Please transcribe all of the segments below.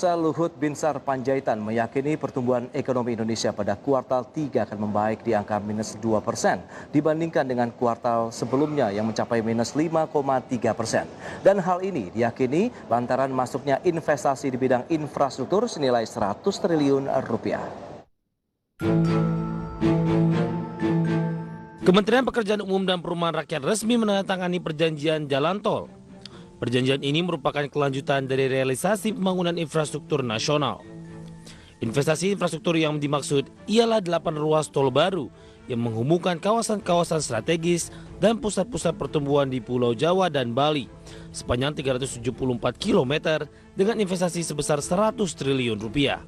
Luhut Binsar Panjaitan meyakini pertumbuhan ekonomi Indonesia pada kuartal 3 akan membaik di angka minus 2% dibandingkan dengan kuartal sebelumnya yang mencapai minus 5,3%. Dan hal ini diyakini lantaran masuknya investasi di bidang infrastruktur senilai 100 triliun rupiah. Kementerian Pekerjaan Umum dan Perumahan Rakyat resmi menandatangani perjanjian jalan tol. Perjanjian ini merupakan kelanjutan dari realisasi pembangunan infrastruktur nasional. Investasi infrastruktur yang dimaksud ialah 8 ruas tol baru yang menghubungkan kawasan-kawasan strategis dan pusat-pusat pertumbuhan di Pulau Jawa dan Bali sepanjang 374 km dengan investasi sebesar 100 triliun rupiah.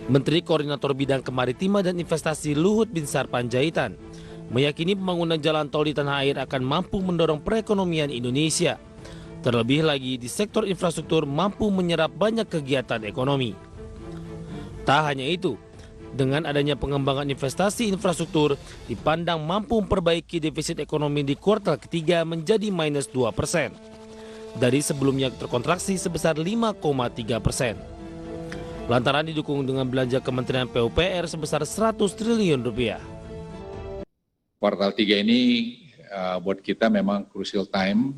Menteri Koordinator Bidang Kemaritiman dan Investasi Luhut Binsar Panjaitan meyakini pembangunan jalan tol di tanah air akan mampu mendorong perekonomian Indonesia. Terlebih lagi di sektor infrastruktur mampu menyerap banyak kegiatan ekonomi. Tak hanya itu, dengan adanya pengembangan investasi infrastruktur dipandang mampu memperbaiki defisit ekonomi di kuartal ketiga menjadi minus 2%. Dari sebelumnya terkontraksi sebesar 5,3%. Lantaran didukung dengan belanja Kementerian PUPR sebesar 100 triliun rupiah. Kuartal 3 ini buat kita memang crucial time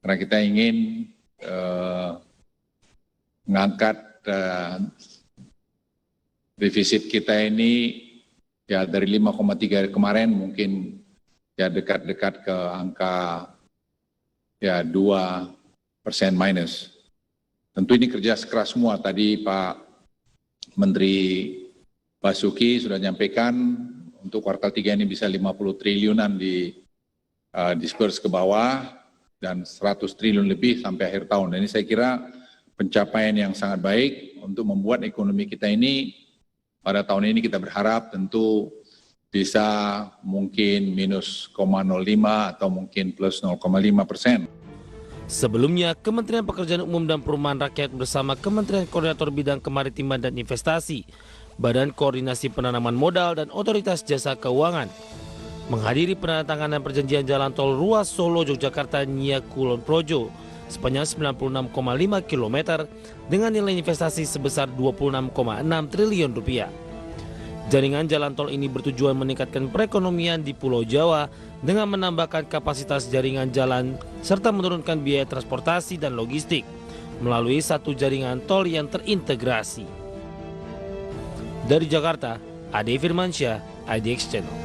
karena kita ingin mengangkat defisit kita ini ya dari 5,3 kemarin mungkin ya dekat-dekat ke angka ya 2% minus. Tentu ini kerja keras semua. Tadi Pak Menteri Basuki sudah menyampaikan untuk kuartal 3 ini bisa 50 triliunan di disperse ke bawah dan 100 triliun lebih sampai akhir tahun. Dan ini saya kira pencapaian yang sangat baik untuk membuat ekonomi kita ini pada tahun ini kita berharap tentu bisa mungkin minus 0,05 atau mungkin plus 0,5%. Sebelumnya, Kementerian Pekerjaan Umum dan Perumahan Rakyat bersama Kementerian Koordinator Bidang Kemaritiman dan Investasi, Badan Koordinasi Penanaman Modal dan Otoritas Jasa Keuangan menghadiri penandatanganan perjanjian jalan tol ruas Solo Yogyakarta Nia Kulon Projo sepanjang 96,5 km dengan nilai investasi sebesar 26,6 triliun rupiah. Jaringan jalan tol ini bertujuan meningkatkan perekonomian di Pulau Jawa dengan menambahkan kapasitas jaringan jalan serta menurunkan biaya transportasi dan logistik melalui satu jaringan tol yang terintegrasi. Dari Jakarta, Ade Firmansyah, IDX Channel.